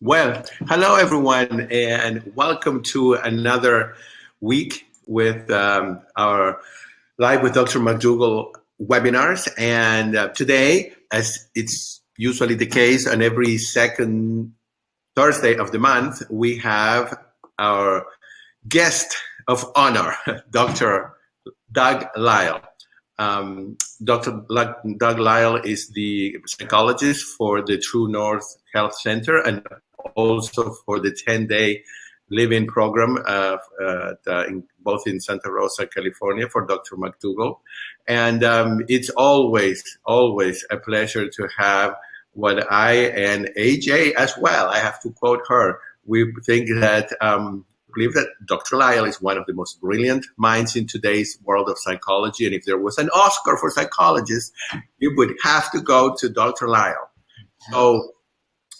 Well, hello everyone, and welcome to another week with our Live with Dr. McDougall webinars. And today, as it's usually the case on every second Thursday of the month, we have our guest of honor, Dr. Doug Lisle. Doug Lisle is the psychologist for the True North Health Center and also for the 10-day live-in program both in Santa Rosa, California for Dr. McDougall. And it's always a pleasure to have what I and AJ as well, I have to quote her, we think that believe that Dr. Lisle is one of the most brilliant minds in today's world of psychology. And if there was an Oscar for psychologists, you would have to go to Dr. Lisle. So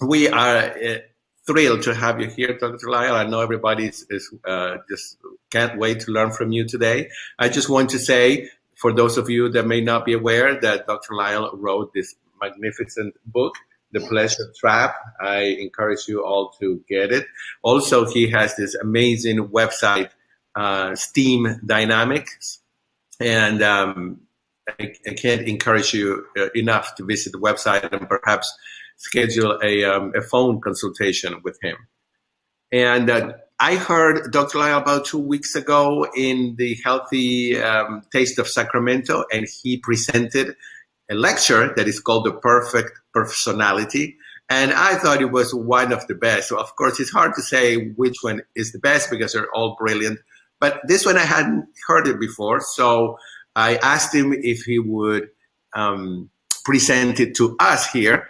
we are thrilled to have you here, Dr. Lisle. I know everybody is just can't wait to learn from you today. I just want to say, for those of you that may not be aware, that Dr. Lisle wrote this magnificent book, The Pleasure Trap. I encourage you all to get it. Also, he has this amazing website, Steam Dynamics. And I can't encourage you enough to visit the website and perhaps schedule a phone consultation with him. And I heard Dr. Lisle about 2 weeks ago in the Healthy Taste of Sacramento, and he presented a lecture that is called The Perfect Personality. And I thought it was one of the best. So of course, it's hard to say which one is the best because they're all brilliant. But this one I hadn't heard it before. So I asked him if he would present it to us here.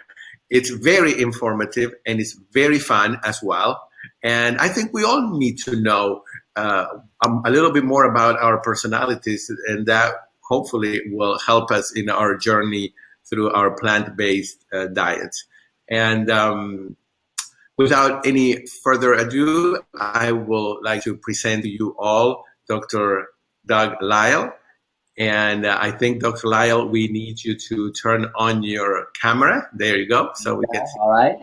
It's very informative and it's very fun as well. And I think we all need to know a little bit more about our personalities, and that hopefully will help us in our journey through our plant-based diets. And without any further ado, I would like to present to you all Dr. Doug Lisle. And I think, Dr. Lisle, we need you to turn on your camera. There you go. So we can see. All right.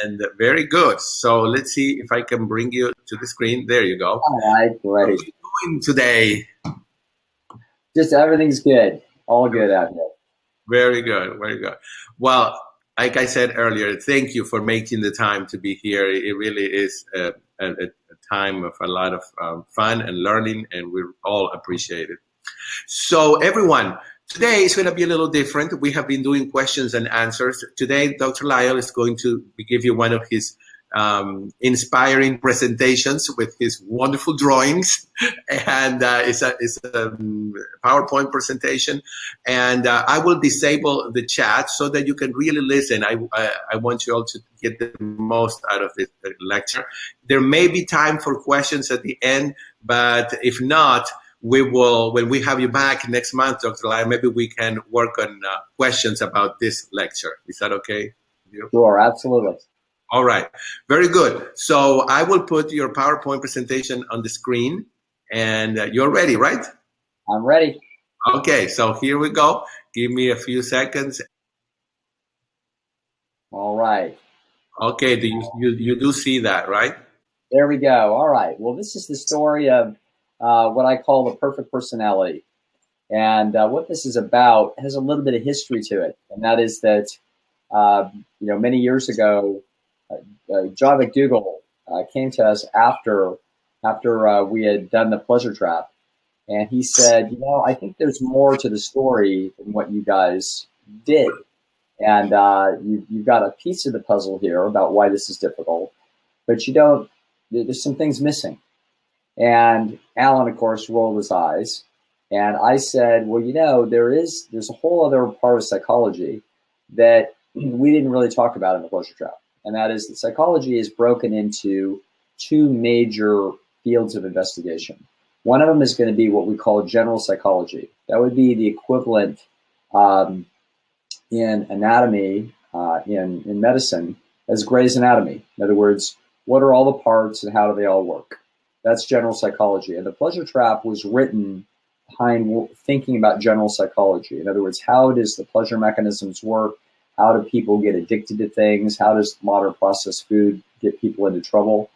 And very good. So let's see if I can bring you to the screen. There you go. All right, great. How are you doing today? Just everything's good. All good out here. Very good. Very good. Well, like I said earlier, thank you for making the time to be here. It really is a time of a lot of fun and learning, and we all appreciate it. So everyone, today is going to be a little different. We have been doing questions and answers. Today, Dr. Lisle is going to give you one of his inspiring presentations with his wonderful drawings, and it's a PowerPoint presentation. And I will disable the chat so that you can really listen. I want you all to get the most out of this lecture. There may be time for questions at the end, but if not, we will, when we have you back next month, Dr. Lisle, maybe we can work on questions about this lecture. Is that okay with you? Sure, absolutely. All right, very good. So I will put your PowerPoint presentation on the screen, and you're ready, right? I'm ready. Okay, so here we go. Give me a few seconds. All right. Okay, you do see that, right? There we go. All right. Well, this is the story of what I call the perfect personality. And what this is about has a little bit of history to it. And that is that, many years ago, John McDougall came to us after we had done the Pleasure Trap. And he said, I think there's more to the story than what you guys did. And you've got a piece of the puzzle here about why this is difficult, but there's some things missing. And Alan, of course, rolled his eyes. And I said, well, there's a whole other part of psychology that we didn't really talk about in the Pleasure Trap. And that is that psychology is broken into two major fields of investigation. One of them is going to be what we call general psychology. That would be the equivalent in anatomy, in medicine, as Gray's Anatomy. In other words, what are all the parts and how do they all work? That's general psychology. And the Pleasure Trap was written behind thinking about general psychology. In other words, how does the pleasure mechanisms work? how do people get addicted to things, how does modern processed food get people into trouble.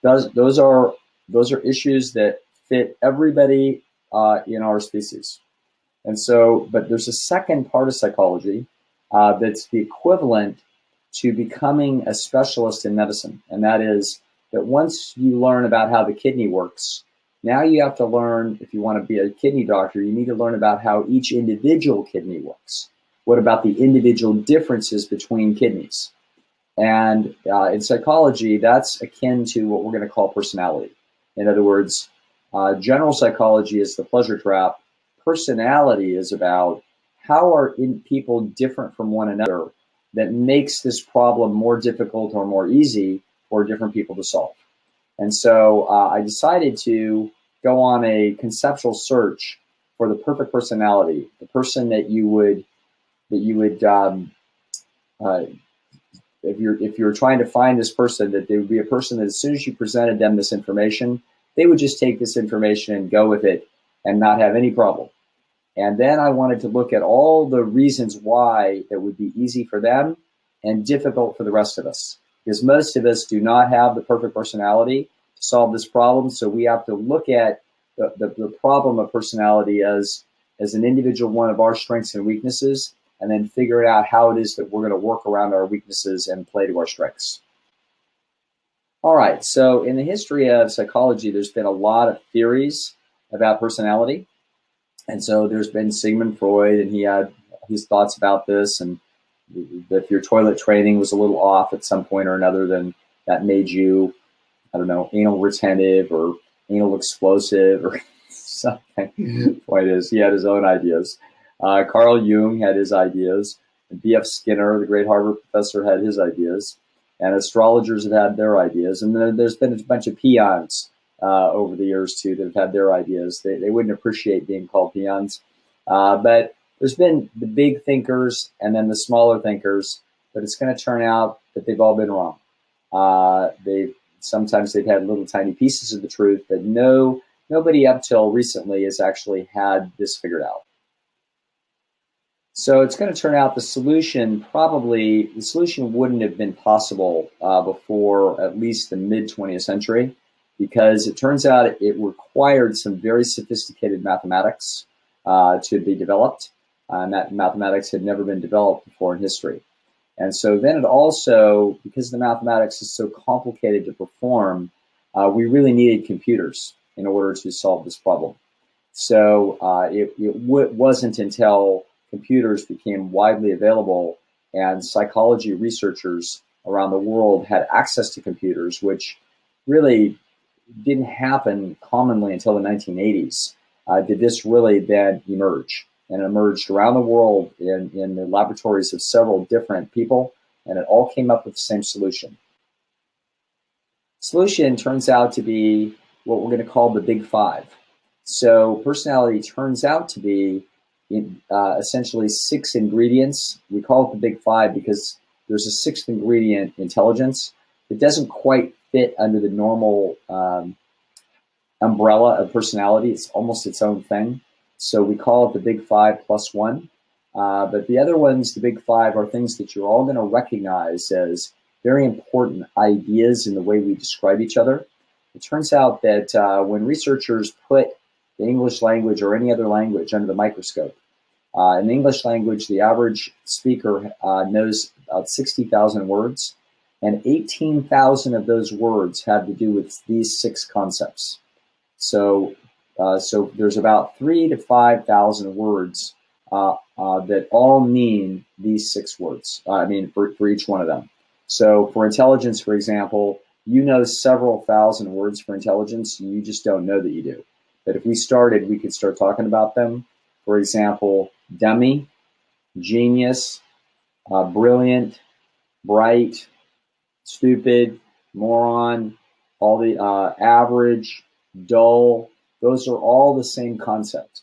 Those are issues that fit everybody in our species. And so, but there's a second part of psychology that's the equivalent to becoming a specialist in medicine. And that is that once you learn about how the kidney works, now you have to learn, if you want to be a kidney doctor, you need to learn about how each individual kidney works. What about the individual differences between kidneys? And in psychology, that's akin to what we're going to call personality. In other words, general psychology is the pleasure trap. Personality is about how are people different from one another that makes this problem more difficult or more easy for different people to solve. And so I decided to go on a conceptual search for the perfect personality, the person that you would if you're trying to find this person, that they would be a person that as soon as you presented them this information, they would just take this information and go with it and not have any problem. And then I wanted to look at all the reasons why it would be easy for them and difficult for the rest of us. Because most of us do not have the perfect personality to solve this problem. So we have to look at the problem of personality as an individual one of our strengths and weaknesses, and then figure out how it is that we're going to work around our weaknesses and play to our strengths. All right, so in the history of psychology, there's been a lot of theories about personality. And so there's been Sigmund Freud, and he had his thoughts about this, and if your toilet training was a little off at some point or another, then that made you, I don't know, anal retentive or anal explosive or something. Point is, he had his own ideas. Carl Jung had his ideas. And B.F. Skinner, the great Harvard professor, had his ideas. And astrologers have had their ideas. And then there's been a bunch of peons over the years, too, that have had their ideas. They wouldn't appreciate being called peons. But there's been the big thinkers and then the smaller thinkers. But it's going to turn out that they've all been wrong. Sometimes they've had little tiny pieces of the truth, but nobody up till recently has actually had this figured out. So it's going to turn out the solution wouldn't have been possible before at least the mid-20th century, because it turns out it required some very sophisticated mathematics to be developed, and that mathematics had never been developed before in history. And so then it also, because the mathematics is so complicated to perform, we really needed computers in order to solve this problem. So it wasn't until computers became widely available and psychology researchers around the world had access to computers, which really didn't happen commonly until the 1980s, did this really then emerge. And it emerged around the world in the laboratories of several different people, and it all came up with the same solution. Solution turns out to be what we're going to call the Big Five. So personality turns out to be essentially 6 ingredients. We call it the Big Five because there's a 6th ingredient, intelligence. It doesn't quite fit under the normal umbrella of personality. It's almost its own thing. So we call it the Big Five plus 1. But the other ones, the Big Five, are things that you're all going to recognize as very important ideas in the way we describe each other. It turns out that when researchers put the English language or any other language under the microscope, in the English language, the average speaker knows about 60,000 words, and 18,000 of those words have to do with these 6 concepts. So there's about 3,000 to 5,000 words that all mean these 6 words. For each one of them. So for intelligence, for example, you know several thousand words for intelligence, and you just don't know that you do. But if we started, we could start talking about them. For example, dummy, genius, brilliant, bright, stupid, moron, all the average, dull. Those are all the same concept.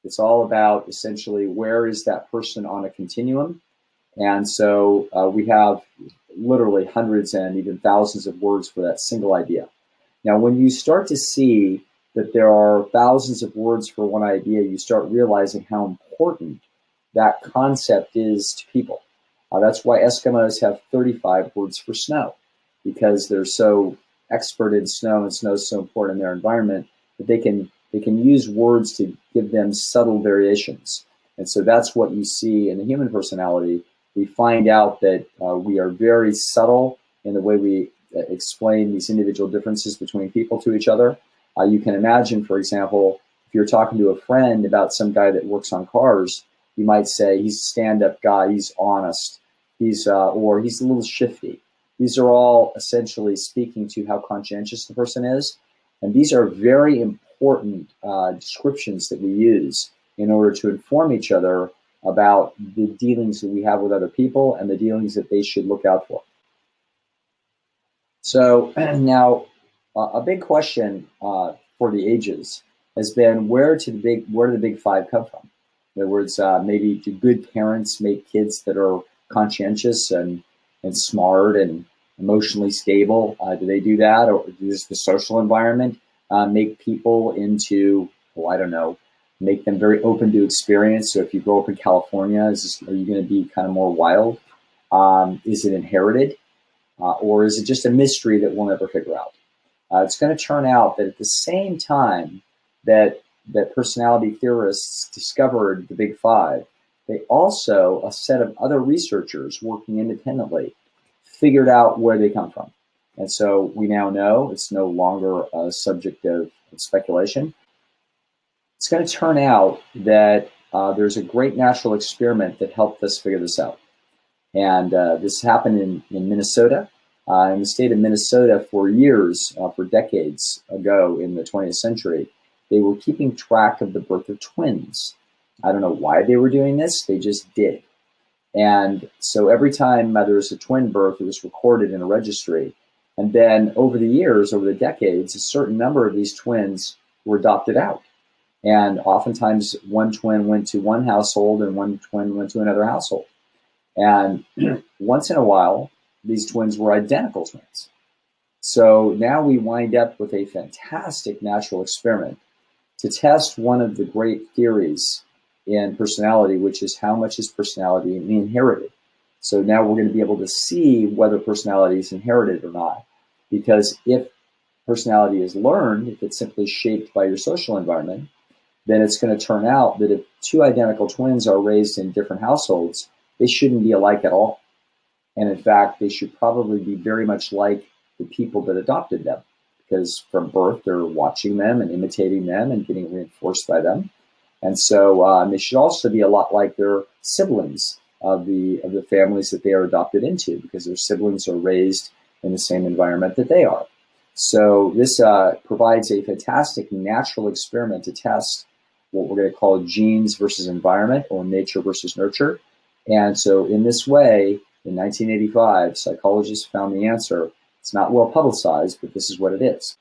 It's all about essentially where is that person on a continuum. And so we have literally hundreds and even thousands of words for that single idea. Now, when you start to see that there are thousands of words for one idea, you start realizing how important that concept is to people. That's why Eskimos have 35 words for snow, because they're so expert in snow, and snow is so important in their environment that they can use words to give them subtle variations. And so that's what you see in the human personality. We find out that we are very subtle in the way we explain these individual differences between people to each other. You can imagine, for example, if you're talking to a friend about some guy that works on cars, you might say he's a stand-up guy, he's honest, or he's a little shifty. These are all essentially speaking to how conscientious the person is. And these are very important descriptions that we use in order to inform each other about the dealings that we have with other people and the dealings that they should look out for. So now, a big question for the ages has been, where do the big five come from? In other words, maybe do good parents make kids that are conscientious and smart and emotionally stable? Do they do that, or does the social environment make people into, I don't know, make them very open to experience? So if you grow up in California, are you going to be kind of more wild? Is it inherited? Or is it just a mystery that we'll never figure out? It's going to turn out that at the same time that personality theorists discovered the big five, they also, a set of other researchers working independently, figured out where they come from. And so we now know it's no longer a subject of speculation. It's going to turn out that there's a great natural experiment that helped us figure this out. And this happened in Minnesota. In the state of Minnesota for years, for decades ago in the 20th century, they were keeping track of the birth of twins. I don't know why they were doing this, they just did. And so every time there was a twin birth, it was recorded in a registry. And then over the years, over the decades, a certain number of these twins were adopted out. And oftentimes one twin went to one household and one twin went to another household. And once in a while, these twins were identical twins. So now we wind up with a fantastic natural experiment to test one of the great theories in personality, which is how much is personality inherited. So now we're going to be able to see whether personality is inherited or not. Because if personality is learned, if it's simply shaped by your social environment, then it's going to turn out that if two identical twins are raised in different households, they shouldn't be alike at all. And in fact, they should probably be very much like the people that adopted them, because from birth, they're watching them and imitating them and getting reinforced by them. And so they should also be a lot like their siblings of the families that they are adopted into, because their siblings are raised in the same environment that they are. So this provides a fantastic natural experiment to test what we're going to call genes versus environment, or nature versus nurture. And so in this way, in 1985, psychologists found the answer. It's not well publicized, but this is what it is.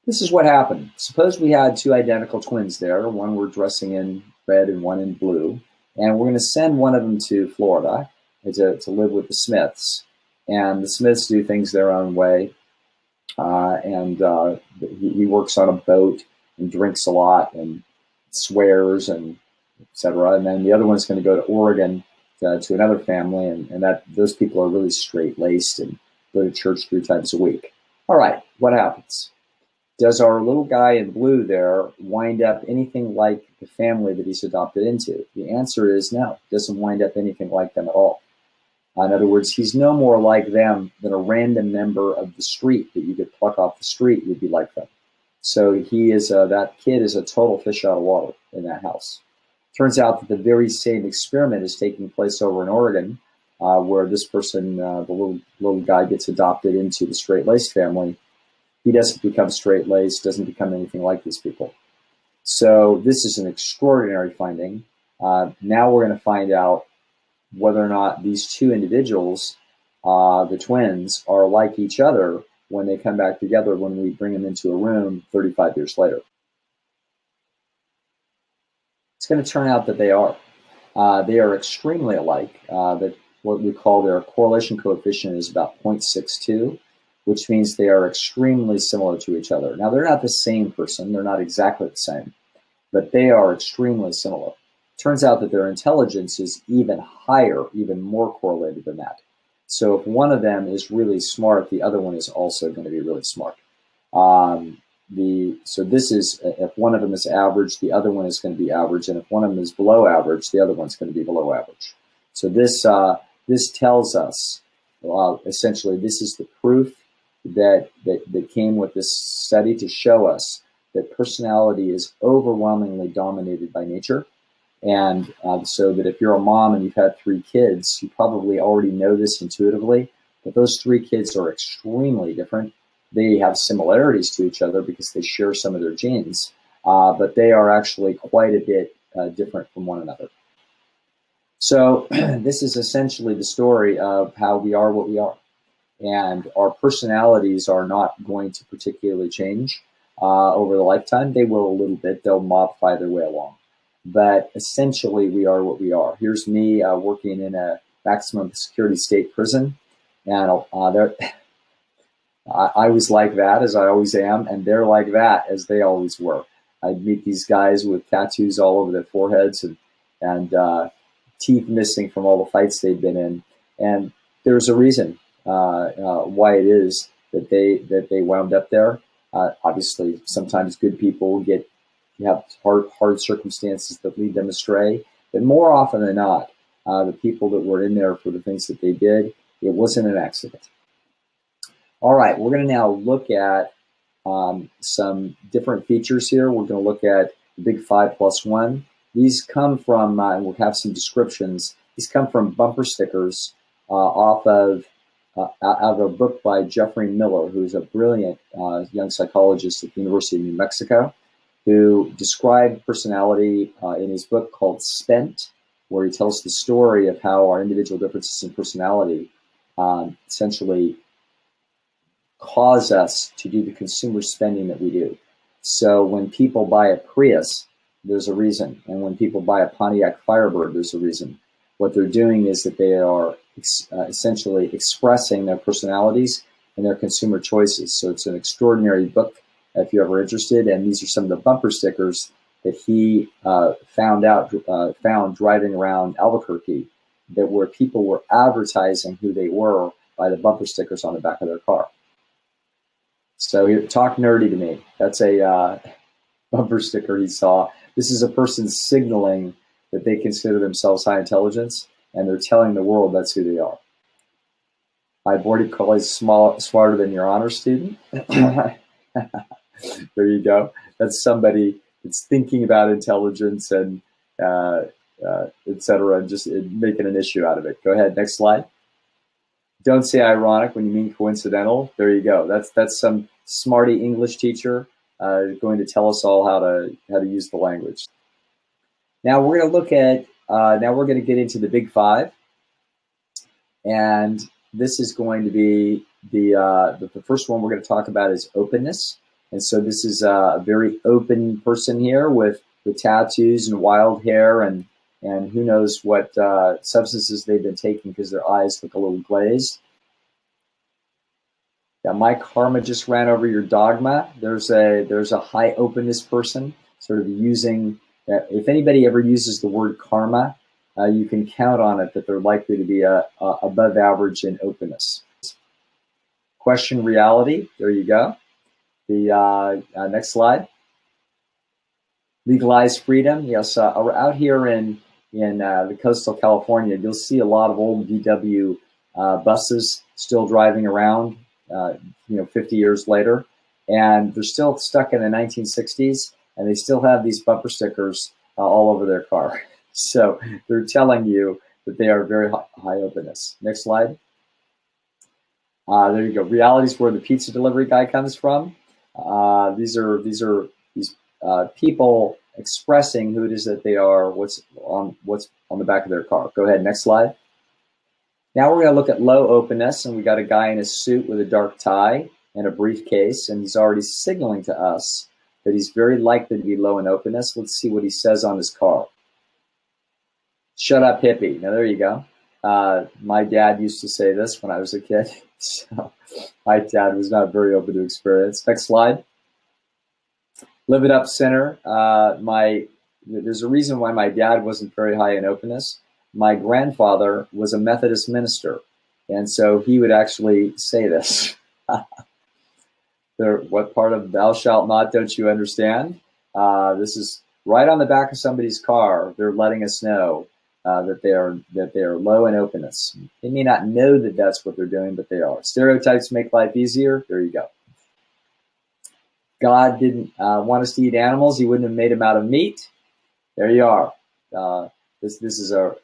This is what happened. Suppose we had two identical twins there. One were dressing in red and one in blue. And we're going to send one of them to Florida to live with the Smiths. And the Smiths do things their own way. He works on a boat and drinks a lot and swears and etc. And then the other one's going to go to Oregon to another family, and that those people are really straight-laced and go to church 3 times a week. All right, what happens? Does our little guy in blue there wind up anything like the family that he's adopted into? The answer is no. It doesn't wind up anything like them at all. In other words, he's no more like them than a random member of the street that you could pluck off the street would be like them. So he is that kid is a total fish out of water in that house. Turns out that the very same experiment is taking place over in Oregon, where this person, the little guy, gets adopted into the straight-laced family. He doesn't become straight-laced, doesn't become anything like these people. So this is an extraordinary finding. Now we're going to find out whether or not these two individuals, the twins, are like each other when they come back together when we bring them into a room 35 years later. It's going to turn out that they are. They are extremely alike. That what we call their correlation coefficient is about 0.62, which means they are extremely similar to each other. Now, they're not the same person. They're not exactly the same, but they are extremely similar. Turns out that their intelligence is even higher, even more correlated than that. So if one of them is really smart, the other one is also going to be really smart. So this is, if one of them is average, the other one is going to be average, and if one of them is below average, the other one's going to be below average. So this tells us, essentially, this is the proof that came with this study to show us that personality is overwhelmingly dominated by nature. And so that if you're a mom and you've had 3 kids, you probably already know this intuitively, but those 3 kids are extremely different. They have similarities to each other because they share some of their genes, but they are actually quite a bit different from one another. So this is essentially the story of how we are what we are. And our personalities are not going to particularly change over the lifetime. They will a little bit. They'll modify their way along. But essentially, we are what we are. Here's me working in a maximum security state prison. And I was like that, as I always am, and they're like that, as they always were. I'd meet these guys with tattoos all over their foreheads and teeth missing from all the fights they'd been in. And there's a reason why it is that they wound up there. Obviously, sometimes good people have hard circumstances that lead them astray. But more often than not, the people that were in there for the things that they did, it wasn't an accident. All right, we're going to now look at some different features here. We're going to look at the big 5+1. These come from, and we'll have some descriptions, these come from bumper stickers out of a book by Jeffrey Miller, who's a brilliant young psychologist at the University of New Mexico, who described personality in his book called Spent, where he tells the story of how our individual differences in personality essentially cause us to do the consumer spending that we do. So when people buy a Prius, there's a reason. And when people buy a Pontiac Firebird, there's a reason. What they're doing is that they are essentially expressing their personalities and their consumer choices. So it's an extraordinary book if you're ever interested. And these are some of the bumper stickers that he found driving around Albuquerque, that where people were advertising who they were by the bumper stickers on the back of their car. So here, talk nerdy to me. That's a bumper sticker he saw. This is a person signaling that they consider themselves high intelligence, and they're telling the world that's who they are. My boarding colleague is smarter than your honor student. There you go. That's somebody that's thinking about intelligence and et cetera, and just making an issue out of it. Go ahead, next slide. Don't say ironic when you mean coincidental. There you go. That's some smarty English teacher going to tell us all how to use the language. Now we're going to look at. Now we're going to get into the big 5, and this is going to be the first one we're going to talk about is openness. And so this is a very open person here with tattoos and wild hair and who knows what substances they've been taking because their eyes look a little glazed. Yeah, my karma just ran over your dogma. There's a high openness person sort of using. If anybody ever uses the word karma, you can count on it that they're likely to be above average in openness. Question reality. There you go. The next slide. Legalized freedom. Yes, out here in the coastal California, you'll see a lot of old VW buses still driving around, 50 years later, and they're still stuck in the 1960s, and they still have these bumper stickers all over their car. So they're telling you that they are very high openness. Next slide. There you go. Reality is where the pizza delivery guy comes from. These are people expressing who it is that they are, what's on the back of their car. Go ahead, next slide. Now we're going to look at low openness, and we got a guy in a suit with a dark tie and a briefcase, and he's already signaling to us that he's very likely to be low in openness. Let's see what he says on his car. Shut up, hippie. Now there you go. My dad used to say this when I was a kid. So my dad was not very open to experience. Next slide. Live it up, sinner. My there's a reason why my dad wasn't very high in openness. My grandfather was a Methodist minister, and so he would actually say this. What part of "thou shalt not" don't you understand? This is right on the back of somebody's car. They're letting us know that they are low in openness. They may not know that that's what they're doing, but they are. Stereotypes make life easier. There you go. God didn't want us to eat animals. He wouldn't have made them out of meat. There you are. This is a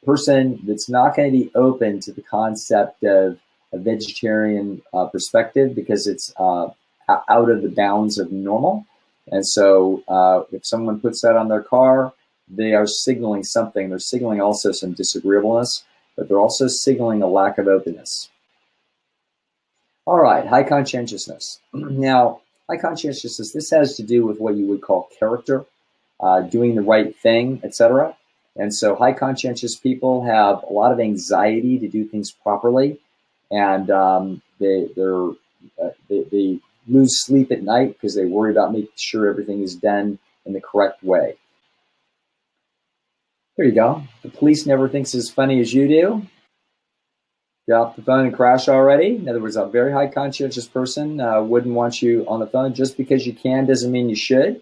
person that's not going to be open to the concept of a vegetarian perspective because it's out of the bounds of normal. And so if someone puts that on their car, they are signaling something. They're signaling also some disagreeableness, but they're also signaling a lack of openness. All right, high conscientiousness. Now, high conscientiousness, this has to do with what you would call character, doing the right thing, etc. And so high conscientious people have a lot of anxiety to do things properly, and they lose sleep at night because they worry about making sure everything is done in the correct way. There you go. The police never thinks as funny as you do. Get off the phone and crash already. In other words, a very high conscientious person wouldn't want you on the phone. Just because you can doesn't mean you should.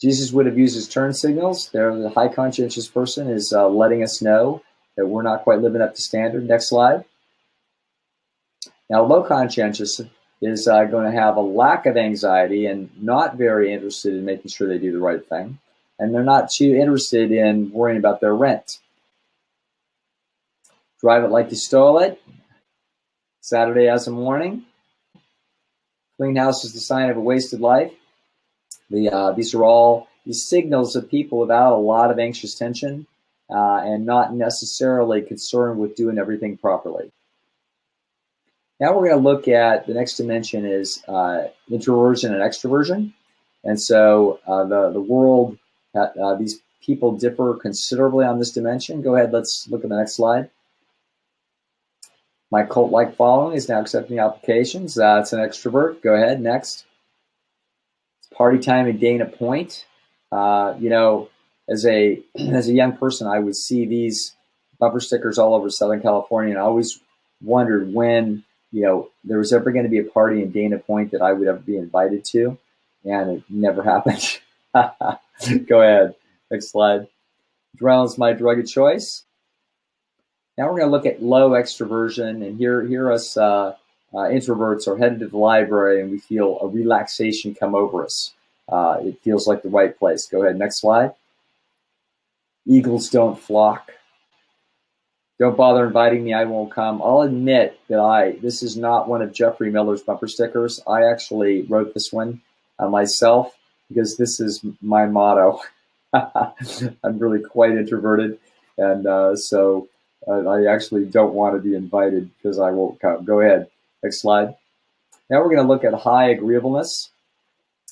Jesus would have used his turn signals. There, the high conscientious person is letting us know that we're not quite living up to standard. Next slide. Now, low conscientious is going to have a lack of anxiety and not very interested in making sure they do the right thing. And they're not too interested in worrying about their rent. Drive it like you stole it. Saturday as a morning. Clean house is the sign of a wasted life. These are all these signals of people without a lot of anxious tension and not necessarily concerned with doing everything properly. Now we're going to look at the next dimension is introversion and extroversion. And so the world, these people differ considerably on this dimension. Go ahead, let's look at the next slide. My cult-like following is now accepting applications. It's an extrovert. Go ahead, next. It's party time at Dana Point. You know, as a young person, I would see these bumper stickers all over Southern California, and I always wondered when, you know, there was ever going to be a party in Dana Point that I would ever be invited to, and it never happened. Go ahead, next slide. Adrenaline's my drug of choice. Now we're going to look at low extroversion, and here us introverts are headed to the library and we feel a relaxation come over us. It feels like the right place. Go ahead, next slide. Eagles don't flock. Don't bother inviting me, I won't come. I'll admit that this is not one of Jeffrey Miller's bumper stickers. I actually wrote this one myself because this is my motto. I'm really quite introverted, and so I actually don't want to be invited because I won't come. Go ahead, next slide. Now we're going to look at high agreeableness.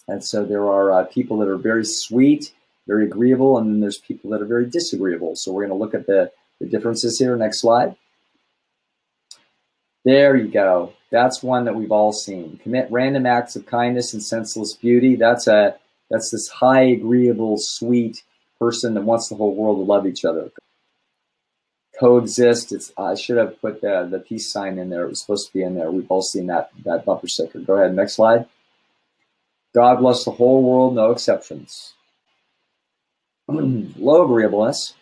And so there are people that are very sweet, very agreeable, and then there's people that are very disagreeable. So we're going to look at the differences here. Next slide. There you go. That's one that we've all seen. Commit random acts of kindness and senseless beauty. That's this high, agreeable, sweet person that wants the whole world to love each other. Coexist. I should have put the peace sign in there. It was supposed to be in there. We've all seen that bumper sticker. Go ahead. Next slide. God bless the whole world, no exceptions. Low agreeableness.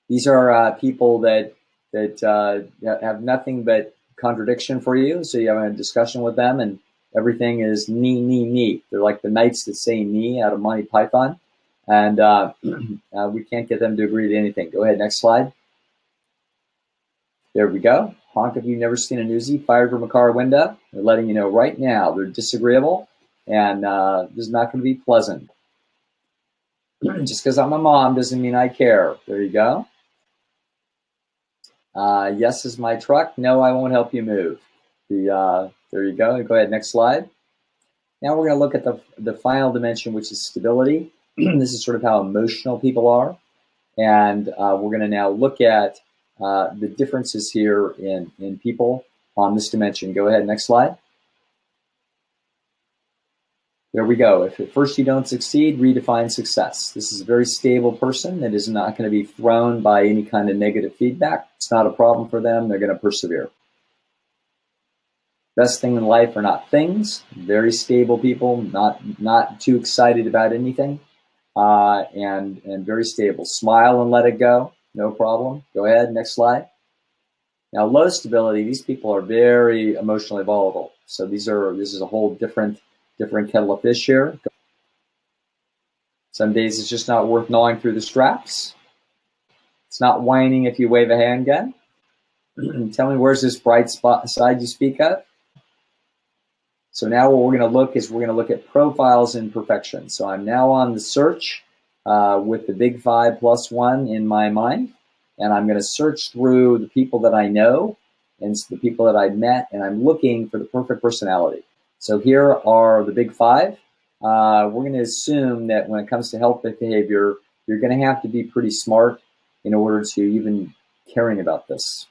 These are people that have nothing but contradiction for you. So you have a discussion with them, and everything is me. They're like the knights that say me out of Monty Python, and we can't get them to agree to anything. Go ahead, next slide. There we go. Honk if you've never seen a newsie fired from a car window. They're letting you know right now they're disagreeable, and this is not going to be pleasant. Just because I'm a mom doesn't mean I care. There you go. Yes is my truck. No, I won't help you move. There you go. Go ahead, next slide. Now we're going to look at the final dimension, which is stability. This is sort of how emotional people are. And we're going to now look at the differences here in people on this dimension. Go ahead, next slide. There we go. If at first you don't succeed, redefine success. This is a very stable person that is not going to be thrown by any kind of negative feedback. It's not a problem for them. They're going to persevere. Best thing in life are not things. Very stable people, not too excited about anything, and very stable. Smile and let it go. No problem. Go ahead. Next slide. Now, low stability. These people are very emotionally volatile. So this is a whole different kettle of fish here. Some days it's just not worth gnawing through the straps. It's not whining if you wave a handgun. Tell me, where's this bright spot side you speak of? So now what we're going to look is we're going to look at profiles in perfection. So I'm now on the search with the big 5 plus 1 in my mind. And I'm going to search through the people that I know and the people that I've met, and I'm looking for the perfect personality. So here are the big 5. We're going to assume that when it comes to health behavior, you're going to have to be pretty smart in order to even caring about this.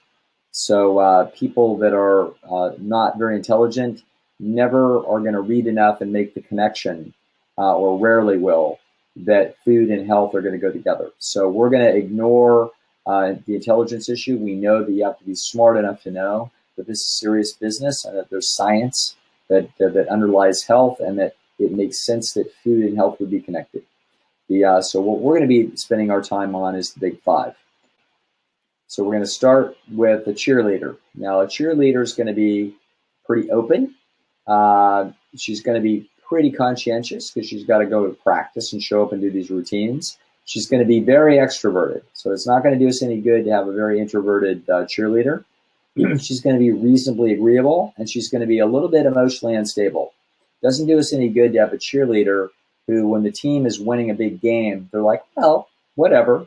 So people that are not very intelligent never are going to read enough and make the connection, or rarely will, that food and health are going to go together. So we're going to ignore the intelligence issue. We know that you have to be smart enough to know that this is serious business and that there's science that underlies health, and that it makes sense that food and health would be connected. So what we're going to be spending our time on is the big 5. So we're going to start with a cheerleader. Now, a cheerleader is going to be pretty open. She's going to be pretty conscientious because she's got to go to practice and show up and do these routines. She's going to be very extroverted. So it's not going to do us any good to have a very introverted cheerleader. She's going to be reasonably agreeable, and she's going to be a little bit emotionally unstable. Doesn't do us any good to have a cheerleader who, when the team is winning a big game, they're like, well, whatever,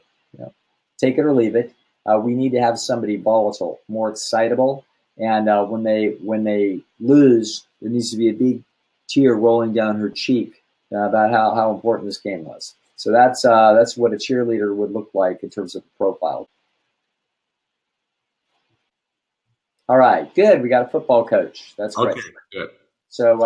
take it or leave it. We need to have somebody volatile, more excitable, and when they lose, there needs to be a big tear rolling down her cheek about how important this game was. So that's what a cheerleader would look like in terms of profile. All right, good. We got a football coach. That's great. Okay, good. So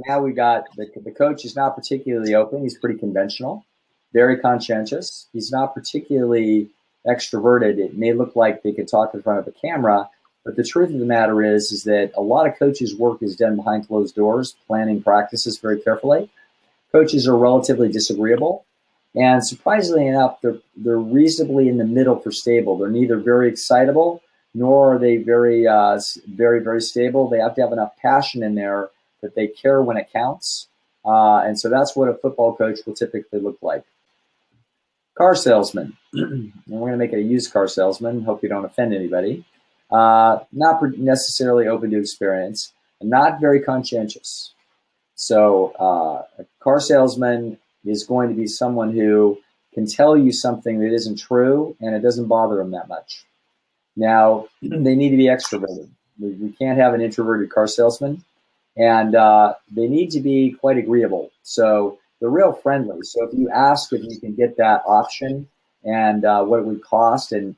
now we got the coach is not particularly open. He's pretty conventional, very conscientious. He's not particularly extroverted. It may look like they could talk in front of a camera, but the truth of the matter is that a lot of coaches' work is done behind closed doors, planning practices very carefully. Coaches are relatively disagreeable, and surprisingly enough, they're reasonably in the middle for stable. They're neither very excitable nor are they very, very stable. They have to have enough passion in there that they care when it counts. And so that's what a football coach will typically look like. Car salesman. And we're going to make it a used car salesman. Hope you don't offend anybody. Not necessarily open to experience, and not very conscientious. So a car salesman is going to be someone who can tell you something that isn't true, and it doesn't bother them that much. Now, they need to be extroverted. We can't have an introverted car salesman, and they need to be quite agreeable. So they're real friendly. So if you ask if you can get that option and what it would cost, and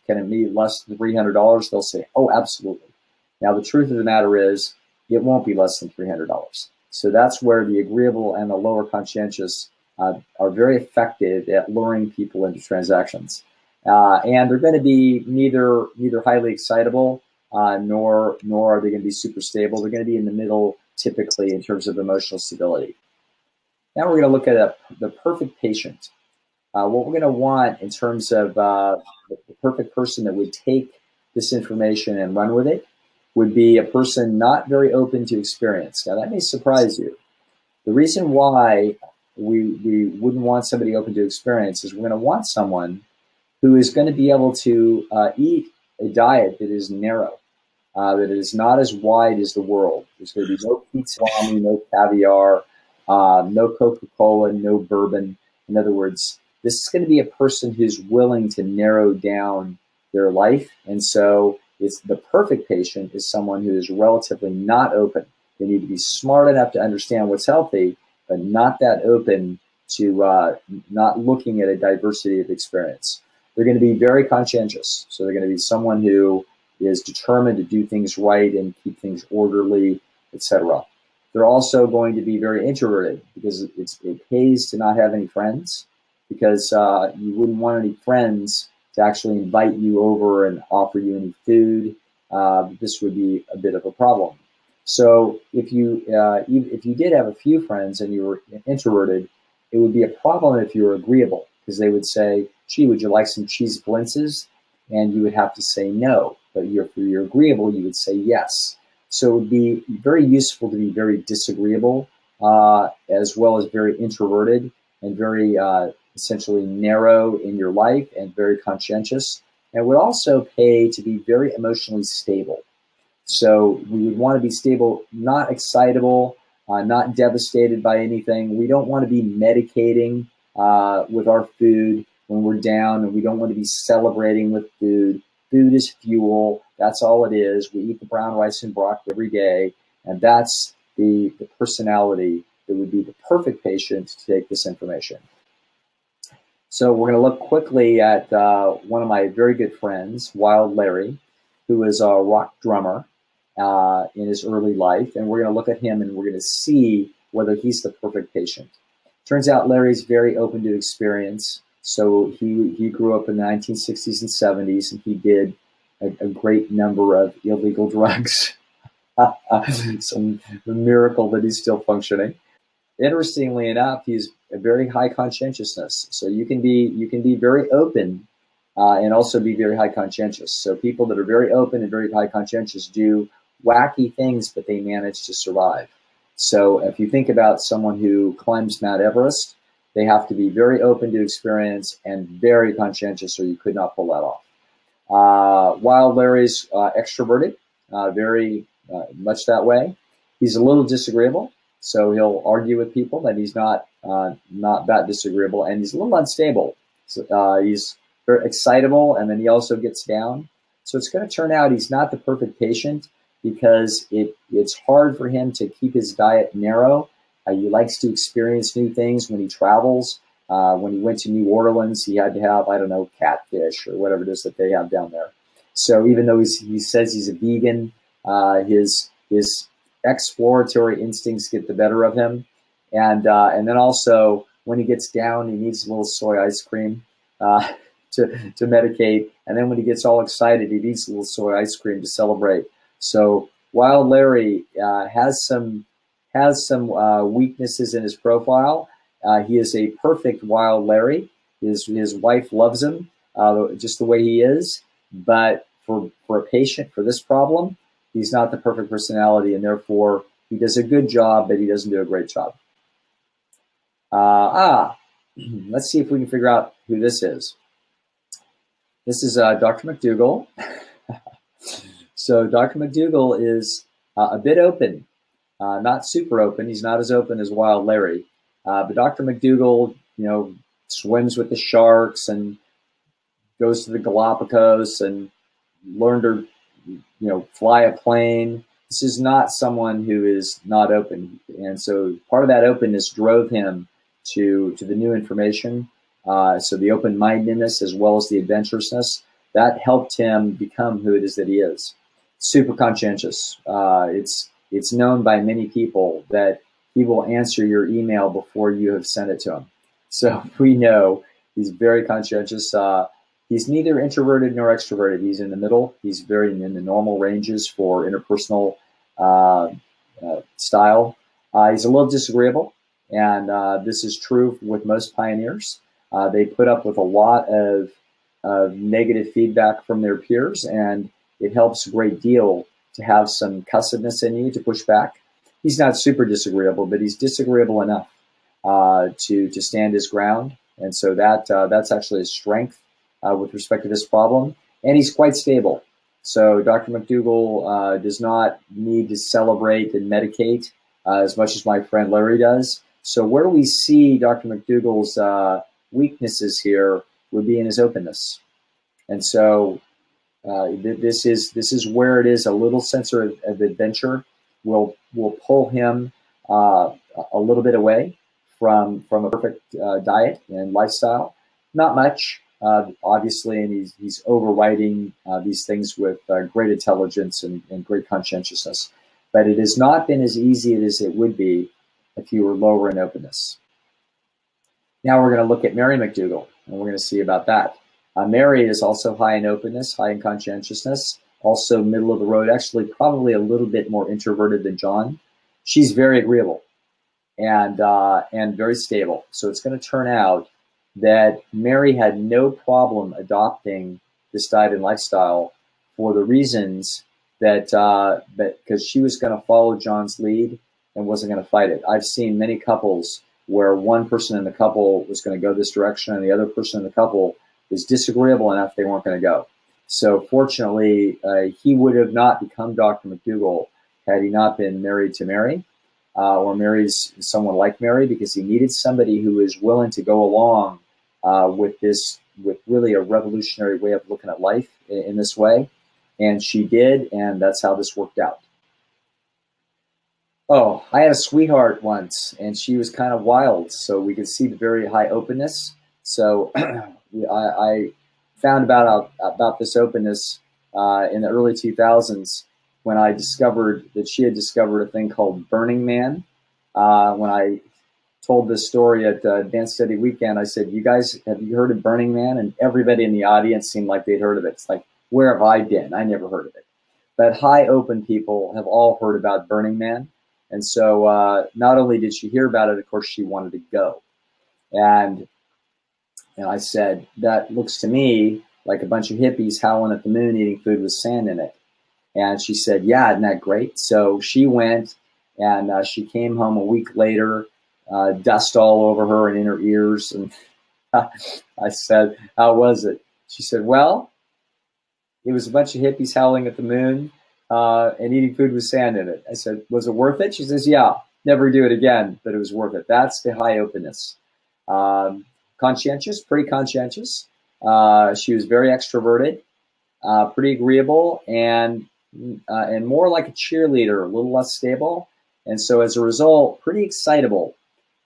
can it be less than $300, they'll say, oh, absolutely. Now, the truth of the matter is it won't be less than $300. So that's where the agreeable and the lower conscientious are very effective at luring people into transactions. And they're going to be neither highly excitable nor are they going to be super stable. They're going to be in the middle typically in terms of emotional stability. Now we're going to look at the perfect patient. What we're going to want in terms of the perfect person that would take this information and run with it would be a person not very open to experience. Now that may surprise you. The reason why we wouldn't want somebody open to experience is we're going to want someone who is going to be able to eat a diet that is narrow, that is not as wide as the world. There's going to be no pizza, no caviar, no Coca-Cola, no bourbon. In other words, this is going to be a person who's willing to narrow down their life. And so the perfect patient is someone who is relatively not open. They need to be smart enough to understand what's healthy, but not that open to not looking at a diversity of experience. They're going to be very conscientious. So they're going to be someone who is determined to do things right and keep things orderly, etc. They're also going to be very introverted because it pays to not have any friends, because you wouldn't want any friends to actually invite you over and offer you any food. This would be a bit of a problem. So if you did have a few friends and you were introverted, it would be a problem if you were agreeable, because they would say, "Gee, would you like some cheese blintzes?" And you would have to say no. But if you're agreeable, you would say yes. So it would be very useful to be very disagreeable, as well as very introverted and very essentially narrow in your life and very conscientious. And it would also pay to be very emotionally stable. So we would want to be stable, not excitable, not devastated by anything. We don't want to be medicating with our food when we're down, and we don't want to be celebrating with food. Food is fuel. That's all it is. We eat the brown rice and broccoli every day, and that's the personality that would be the perfect patient to take this information. So we're going to look quickly at one of my very good friends, Wild Larry, who is a rock drummer in his early life, and we're going to look at him and we're going to see whether he's the perfect patient. Turns out Larry's very open to experience. So he grew up in the 1960s and 70s, and he did a great number of illegal drugs. Some miracle that he's still functioning. Interestingly enough, he's a very high conscientiousness. So you can be very open and also be very high conscientious. So people that are very open and very high conscientious do wacky things, but they manage to survive. So if you think about someone who climbs Mount Everest, they have to be very open to experience and very conscientious, or you could not pull that off. Wild Larry's extroverted, very much that way. He's a little disagreeable, so he'll argue with people, and he's not that disagreeable, and he's a little unstable. So, he's very excitable, and then he also gets down. So it's going to turn out he's not the perfect patient, because it's hard for him to keep his diet narrow. He likes to experience new things when he travels. When he went to New Orleans, he had to have, I don't know, catfish or whatever it is that they have down there. So even though he says he's a vegan, his exploratory instincts get the better of him. And then also, when he gets down, he needs a little soy ice cream to medicate. And then when he gets all excited, he needs a little soy ice cream to celebrate. So Wild Larry has some weaknesses in his profile. He is a perfect Wild Larry. His wife loves him just the way he is. But for a patient for this problem, he's not the perfect personality, and therefore he does a good job, but he doesn't do a great job. Let's see if we can figure out who this is. This is Dr. McDougall. So Dr. McDougall is a bit open, not super open. He's not as open as Wild Larry. But Dr. McDougall, swims with the sharks and goes to the Galapagos and learned to, fly a plane. This is not someone who is not open. And so part of that openness drove him to the new information. So the open-mindedness as well as the adventurousness, that helped him become who it is that he is. Super conscientious. It's known by many people that he will answer your email before you have sent it to him. So we know he's very conscientious. He's neither introverted nor extroverted. He's in the middle. He's very in the normal ranges for interpersonal style. He's a little disagreeable, and this is true with most pioneers. They put up with a lot of negative feedback from their peers, and it helps a great deal to have some cussedness in you to push back. He's not super disagreeable, but he's disagreeable enough to stand his ground, and so that's actually a strength with respect to this problem. And he's quite stable. So Dr. McDougall does not need to celebrate and medicate as much as my friend Larry does. So where we see Dr. McDougall's weaknesses here would be in his openness. And so this is where it is a little sense of adventure will pull him a little bit away from a perfect diet and lifestyle. Not much, obviously, and he's overriding these things with great intelligence and great conscientiousness. but it has not been as easy as it would be if you were lower in openness. Now we're going to look at Mary McDougall, and we're going to see about that. Mary is also high in openness, high in conscientiousness, also middle of the road, actually probably a little bit more introverted than John. She's very agreeable and very stable. So it's going to turn out that Mary had no problem adopting this diet and lifestyle for the reasons that because she was going to follow John's lead and wasn't going to fight it. I've seen many couples where one person in the couple was going to go this direction and the other person in the couple was disagreeable enough they weren't going to go. So fortunately, he would have not become Dr. McDougall had he not been married to Mary, or marries someone like Mary, because he needed somebody who was willing to go along with really a revolutionary way of looking at life in this way. And she did, and that's how this worked out. Oh, I had a sweetheart once, and she was kind of wild, so we could see the very high openness. So I found about this openness in the early 2000s when I discovered that she had discovered a thing called Burning Man. When I told this story at Advanced Study Weekend, I said, "You guys, have you heard of Burning Man?" And everybody in the audience seemed like they'd heard of it. It's like, where have I been? I never heard of it. But high open people have all heard about Burning Man. And so not only did she hear about it, of course, she wanted to go. And I said, that looks to me like a bunch of hippies howling at the moon, eating food with sand in it. And she said, yeah, isn't that great? So she went, and she came home a week later, dust all over her and in her ears. And I said, how was it? She said, well, it was a bunch of hippies howling at the moon and eating food with sand in it. I said, was it worth it? She says, yeah, never do it again, but it was worth it. That's the high openness. Conscientious, pretty conscientious. She was very extroverted, pretty agreeable, and more like a cheerleader, a little less stable. And so as a result, pretty excitable.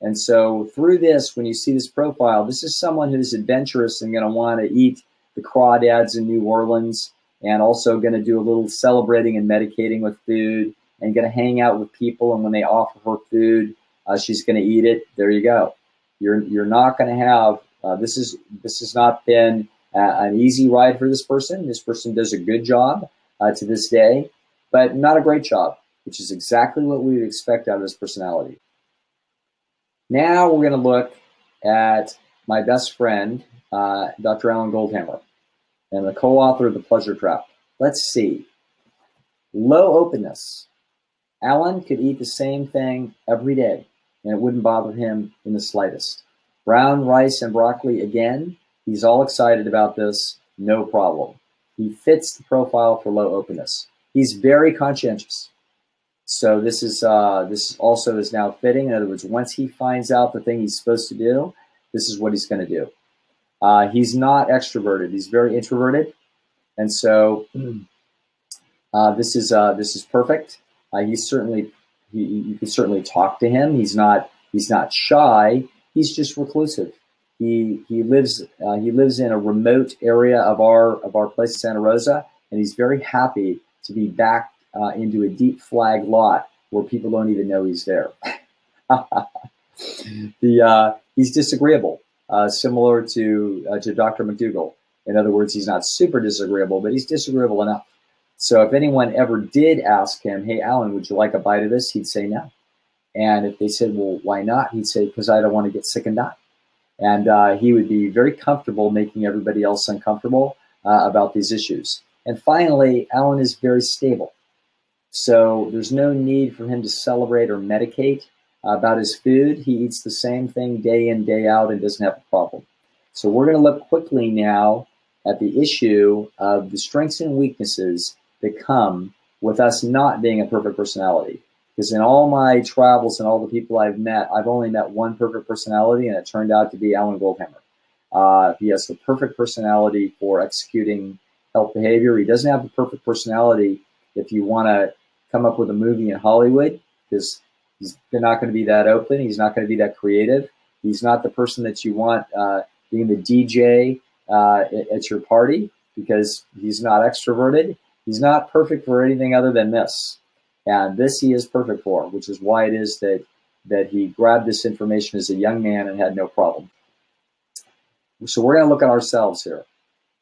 And so through this, when you see this profile, this is someone who's adventurous and going to want to eat the crawdads in New Orleans, and also going to do a little celebrating and medicating with food, and going to hang out with people. And when they offer her food, she's going to eat it. There you go. You're not going to have this has not been an easy ride for this person. This person does a good job to this day, but not a great job, which is exactly what we would expect out of this personality. Now we're going to look at my best friend, Dr. Alan Goldhammer, and the co-author of The Pleasure Trap. Let's see. Low openness. Alan could eat the same thing every day, and it wouldn't bother him in the slightest. Brown rice and broccoli again. He's all excited about this. No problem. He fits the profile for low openness. He's very conscientious. So this also is now fitting. In other words, once he finds out the thing he's supposed to do, this is what he's going to do. He's not extroverted. He's very introverted, and so this is perfect. You can certainly talk to him. He's not shy. He's just reclusive. He lives in a remote area of our place, Santa Rosa, and he's very happy to be back into a deep flag lot where people don't even know he's there. He's disagreeable. Similar to Dr. McDougall. In other words, he's not super disagreeable, but he's disagreeable enough. So if anyone ever did ask him, hey, Alan, would you like a bite of this? He'd say no. And if they said, well, why not? He'd say, because I don't want to get sick and die. And he would be very comfortable making everybody else uncomfortable about these issues. And finally, Alan is very stable. So there's no need for him to celebrate or medicate about his food. He eats the same thing day in, day out, and doesn't have a problem. So we're going to look quickly now at the issue of the strengths and weaknesses that come with us not being a perfect personality. Because in all my travels and all the people I've met, I've only met one perfect personality, and it turned out to be Alan Goldhammer. He has the perfect personality for executing health behavior. He doesn't have the perfect personality if you want to come up with a movie in Hollywood, because they're not going to be that open. He's not going to be that creative. He's not the person that you want being the DJ at your party, because he's not extroverted. He's not perfect for anything other than this. And this he is perfect for, which is why it is that he grabbed this information as a young man and had no problem. So we're going to look at ourselves here,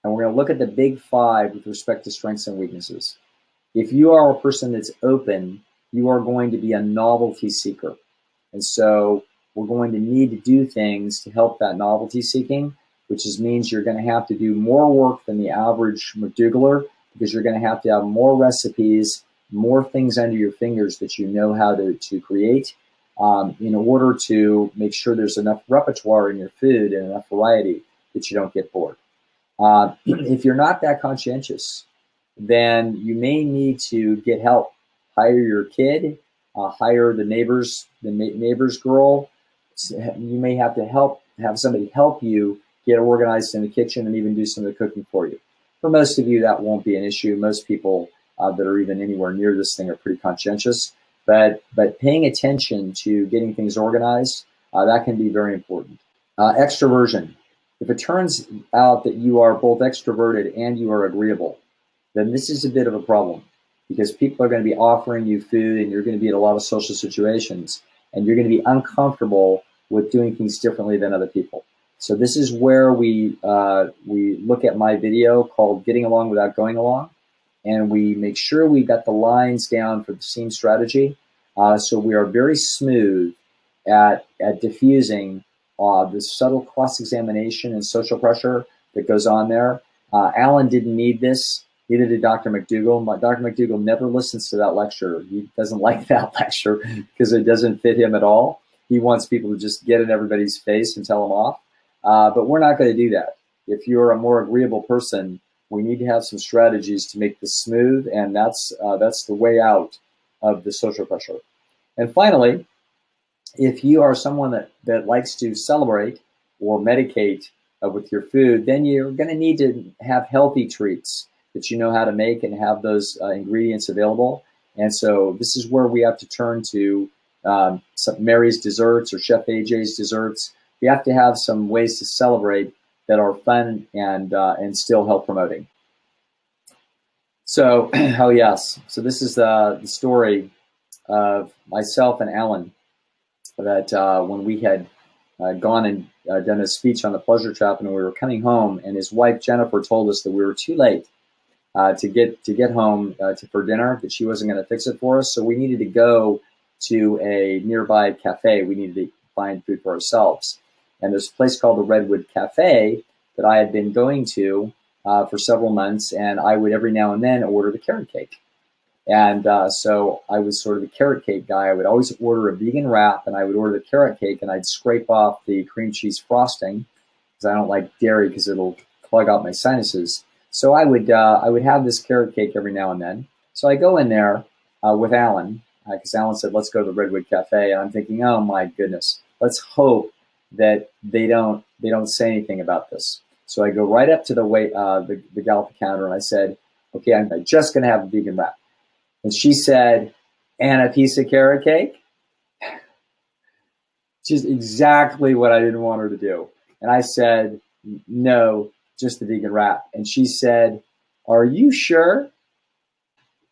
and we're going to look at the big five with respect to strengths and weaknesses. If you are a person that's open, you are going to be a novelty seeker. And so we're going to need to do things to help that novelty seeking, which means you're going to have to do more work than the average McDougall'er, because you're going to have more recipes, more things under your fingers that you know how to create in order to make sure there's enough repertoire in your food and enough variety that you don't get bored. If you're not that conscientious, then you may need to get help. Hire your kid, hire the neighbor's girl. You may have to have somebody help you get organized in the kitchen and even do some of the cooking for you. For most of you, that won't be an issue. Most people that are even anywhere near this thing are pretty conscientious. But paying attention to getting things organized, that can be very important. Extroversion. If it turns out that you are both extroverted and you are agreeable, then this is a bit of a problem, because people are going to be offering you food and you're going to be in a lot of social situations and you're going to be uncomfortable with doing things differently than other people. So this is where we look at my video called Getting Along Without Going Along, and we make sure we got the lines down for the scene strategy. So we are very smooth at diffusing the subtle cross-examination and social pressure that goes on there. Alan didn't need this. Neither did Dr. McDougall. Dr. McDougall never listens to that lecture. He doesn't like that lecture because it doesn't fit him at all. He wants people to just get in everybody's face and tell them off. But we're not going to do that. If you're a more agreeable person, we need to have some strategies to make this smooth, and that's the way out of the social pressure. And finally, if you are someone that likes to celebrate or medicate with your food, then you're going to need to have healthy treats that you know how to make and have those ingredients available. And so this is where we have to turn to some Mary's Desserts or Chef AJ's Desserts. We have to have some ways to celebrate that are fun and still health promoting. So, oh yes, so this is the story of myself and Alan, that when we had gone and done a speech on the pleasure trap, and we were coming home, and his wife Jennifer told us that we were too late to get home for dinner, that she wasn't going to fix it for us. So we needed to go to a nearby cafe. We needed to find food for ourselves. And there's a place called the Redwood Cafe that I had been going to for several months, and I would every now and then order the carrot cake. And so I was sort of the carrot cake guy. I would always order a vegan wrap, and I would order the carrot cake, and I'd scrape off the cream cheese frosting because I don't like dairy because it'll clog out my sinuses. So I would have this carrot cake every now and then. So I go in there with Alan, because Alan said, let's go to the Redwood Cafe. And I'm thinking, oh my goodness, let's hope that they don't say anything about this. So I go right up to the gal at the counter, and I said, okay, I'm just going to have a vegan wrap. And she said, and a piece of carrot cake? Just exactly what I didn't want her to do. And I said, no, just the vegan wrap. And she said, are you sure?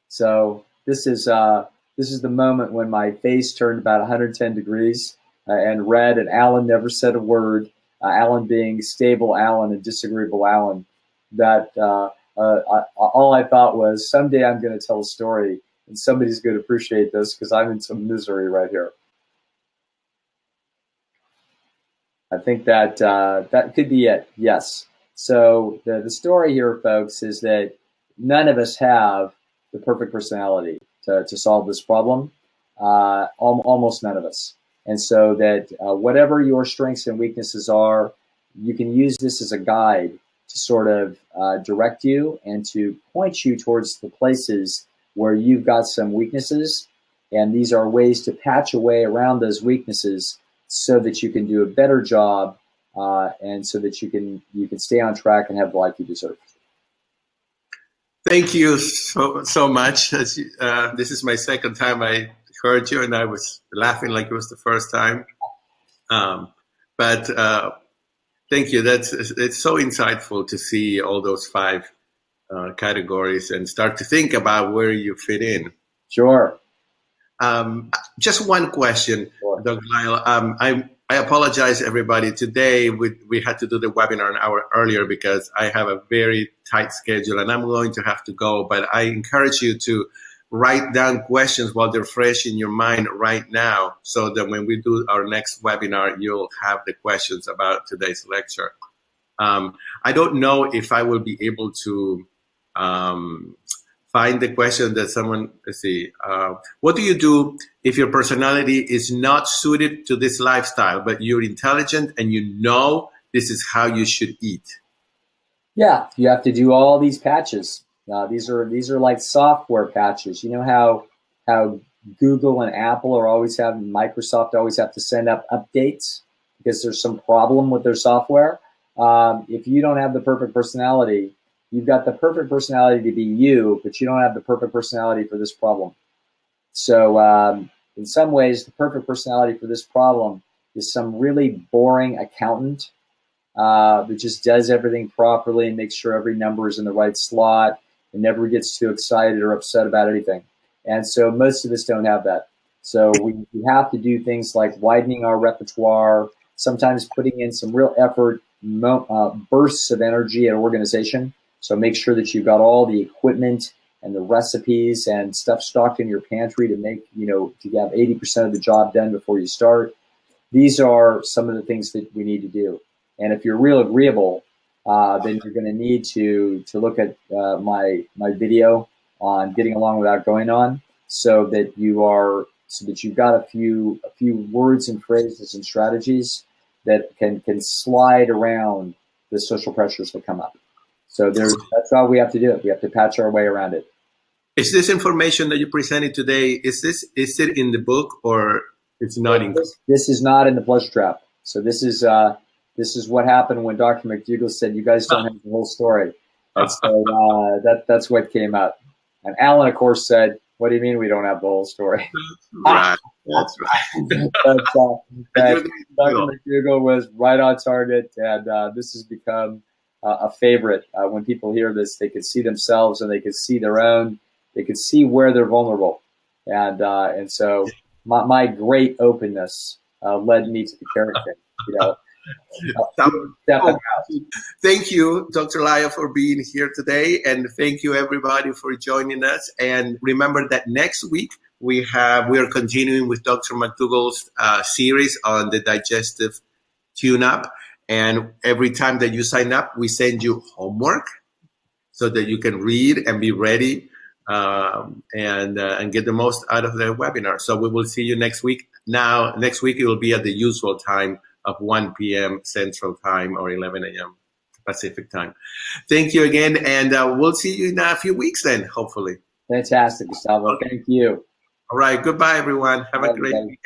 So this is the moment when my face turned about 110 degrees and red, and Alan never said a word. Alan being stable Alan and disagreeable Alan, that all I thought was, someday I'm going to tell a story and somebody's going to appreciate this, because I'm in some misery right here. I think that that could be it. Yes. So the story here, folks, is that none of us have the perfect personality to solve this problem. Almost none of us. And so that whatever your strengths and weaknesses are, you can use this as a guide to sort of direct you and to point you towards the places where you've got some weaknesses. And these are ways to patch away around those weaknesses so that you can do a better job and so that you can stay on track and have the life you deserve. Thank you so much. This is my second time I heard you, and I was laughing like it was the first time. But thank you. It's so insightful to see all those 5 categories and start to think about where you fit in. Sure. Just one question, Sure. Dr. Lisle. I apologize, everybody. Today we had to do the webinar an hour earlier because I have a very tight schedule and I'm going to have to go. But I encourage you to write down questions while they're fresh in your mind right now, so that when we do our next webinar, you'll have the questions about today's lecture. I don't know if I will be able to find the question that someone, let's see, what do you do if your personality is not suited to this lifestyle, but you're intelligent and you know this is how you should eat? Yeah, you have to do all these patches. These are like software patches. You know how Google and Apple are always having, Microsoft always have to send up updates because there's some problem with their software. If you don't have the perfect personality, you've got the perfect personality to be you, but you don't have the perfect personality for this problem. So in some ways, the perfect personality for this problem is some really boring accountant that just does everything properly and makes sure every number is in the right slot and never gets too excited or upset about anything. And so most of us don't have that. So we have to do things like widening our repertoire, sometimes putting in some real effort, bursts of energy at organization. So make sure that you've got all the equipment and the recipes and stuff stocked in your pantry to make, to have 80% of the job done before you start. These are some of the things that we need to do. And if you're real agreeable, then you're going to need to look at my video on getting along without going on, so that you've got a few words and phrases and strategies that can slide around the social pressures that come up. So that's how we have to do it. We have to patch our way around it. Is this information that you presented today, is it in the book or it's not in? This is not in the Pleasure Trap. So this is what happened when Dr. McDougall said, "You guys don't have the whole story." And so that's what came out. And Alan, of course, said, "What do you mean we don't have the whole story?" Right. That's right. But Dr. McDougall was right on target, and this has become a favorite. When people hear this, they can see themselves and they can see their own. They can see where they're vulnerable, and so my great openness led me to the character. Thank you, Dr. Lisle, for being here today, and thank you everybody for joining us. And remember that next week we are continuing with Dr. McDougall's series on the digestive tune-up. And every time that you sign up, we send you homework so that you can read and be ready and get the most out of the webinar. So we will see you next week. Now, next week it will be at the usual time of 1 p.m. Central Time or 11 a.m. Pacific Time. Thank you again, and we'll see you in a few weeks then, hopefully. Fantastic, Gustavo. Thank you. All right. Goodbye, everyone. Have a great weekend.